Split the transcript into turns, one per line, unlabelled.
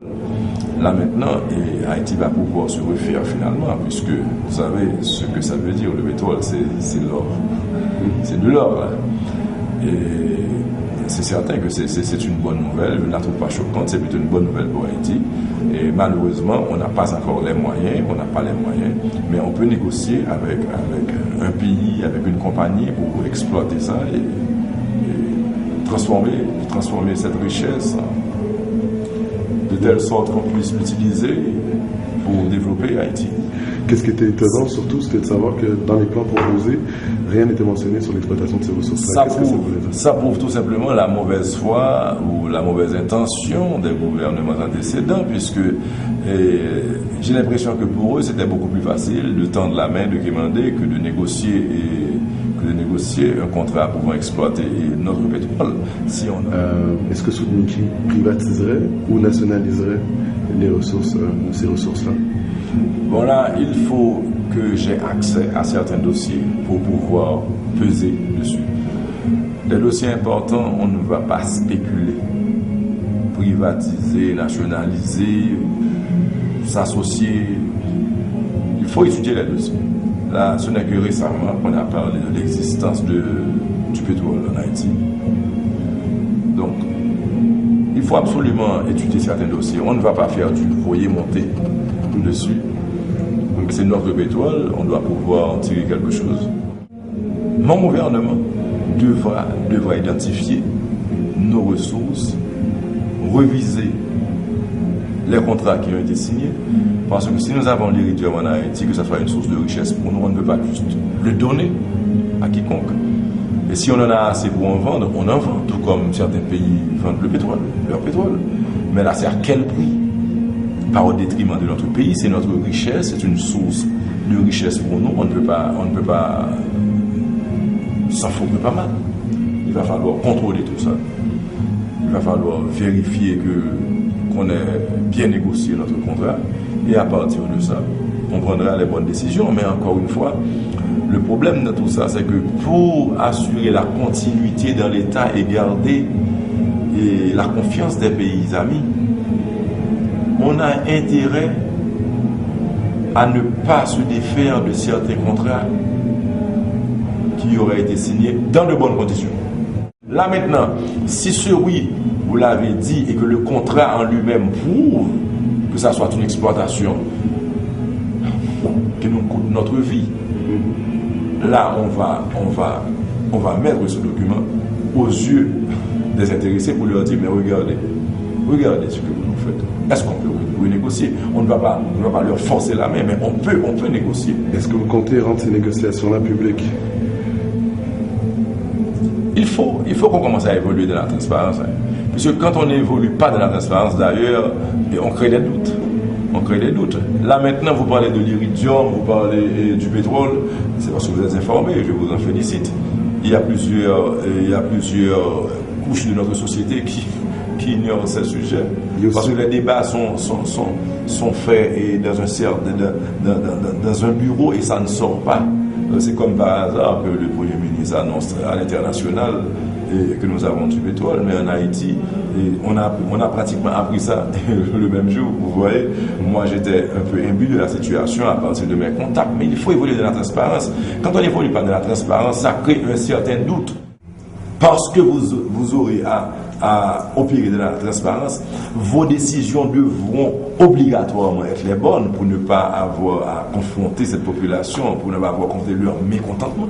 Là maintenant, Haïti va pouvoir se refaire finalement, puisque vous savez ce que ça veut dire, le pétrole, c'est l'or. C'est de l'or, là. Et c'est certain que c'est une bonne nouvelle, je ne la trouve pas choquante, c'est plutôt une bonne nouvelle pour Haïti. Et malheureusement, on n'a pas encore les moyens, mais on peut négocier avec un pays, avec une compagnie pour exploiter ça et transformer cette richesse de telle sorte qu'on puisse l'utiliser pour développer Haïti.
Qu'est-ce qui était étonnant surtout, c'était de savoir que dans les plans proposés, rien n'était mentionné sur l'exploitation de ces ressources-là.
Ça prouve tout simplement la mauvaise foi ou la mauvaise intention des gouvernements antécédents, puisque j'ai l'impression que pour eux, c'était beaucoup plus facile de tendre la main de Kémandé que de négocier un contrat pouvant exploiter notre pétrole.
Est-ce que Soudniki privatiserait ou nationaliserait ces ressources-là?
Bon là, il faut que j'ai accès à certains dossiers pour pouvoir peser dessus. Des dossiers importants, on ne va pas spéculer, privatiser, nationaliser, s'associer. Il faut étudier les dossiers. Là, ce n'est que récemment qu'on a parlé de l'existence du pétrole en Haïti. Donc, il faut absolument étudier certains dossiers. On ne va pas faire du voyer monter dessus. Donc, c'est notre pétrole, on doit pouvoir en tirer quelque chose. Mon gouvernement devra identifier nos ressources, reviser les contrats qui ont été signés, parce que si nous avons l'iridium en Haïti, que ce soit une source de richesse pour nous, on ne peut pas juste le donner à quiconque. Et si on en a assez pour en vendre, on en vend, tout comme certains pays vendent le pétrole, leur pétrole. Mais là, c'est à quel prix? Pas au détriment de notre pays, c'est notre richesse, c'est une source de richesse pour nous, on ne peut pas s'en fourrer pas mal. Il va falloir contrôler tout ça. Il va falloir vérifier qu'on ait bien négocié notre contrat et à partir de ça, on prendra les bonnes décisions. Mais encore une fois, le problème de tout ça, c'est que pour assurer la continuité dans l'État et garder la confiance des pays amis, on a intérêt à ne pas se défaire de certains contrats qui auraient été signés dans de bonnes conditions. Là maintenant, si ce oui, vous l'avez dit, et que le contrat en lui-même prouve que ça soit une exploitation qui nous coûte notre vie, là on va mettre ce document aux yeux des intéressés pour leur dire, mais regardez ce que vous nous faites. Est-ce qu'on peut renégocier? On ne va pas leur forcer la main, mais on peut négocier.
Est-ce que vous comptez rendre ces négociations-là publiques?
Il faut qu'on commence à évoluer dans la transparence. Puisque quand on n'évolue pas dans la transparence, d'ailleurs, on crée des doutes. Là maintenant, vous parlez de l'iridium, vous parlez du pétrole, c'est parce que vous êtes informés, je vous en félicite. Il y a plusieurs couches de notre société qui ignorent ce sujet. Parce que les débats sont faits dans un bureau et ça ne sort pas. C'est comme par hasard que le Premier ministre annonce à l'international que nous avons du pétrole, mais en Haïti, on a pratiquement appris ça le même jour. Vous voyez, moi j'étais un peu imbu de la situation à partir de mes contacts, mais il faut évoluer dans la transparence. Quand on n'évolue pas dans la transparence, ça crée un certain doute. Parce que vous aurez à opérer dans la transparence, vos décisions devront obligatoirement être les bonnes pour ne pas avoir à confronter cette population, pour ne pas avoir à confronter leur mécontentement.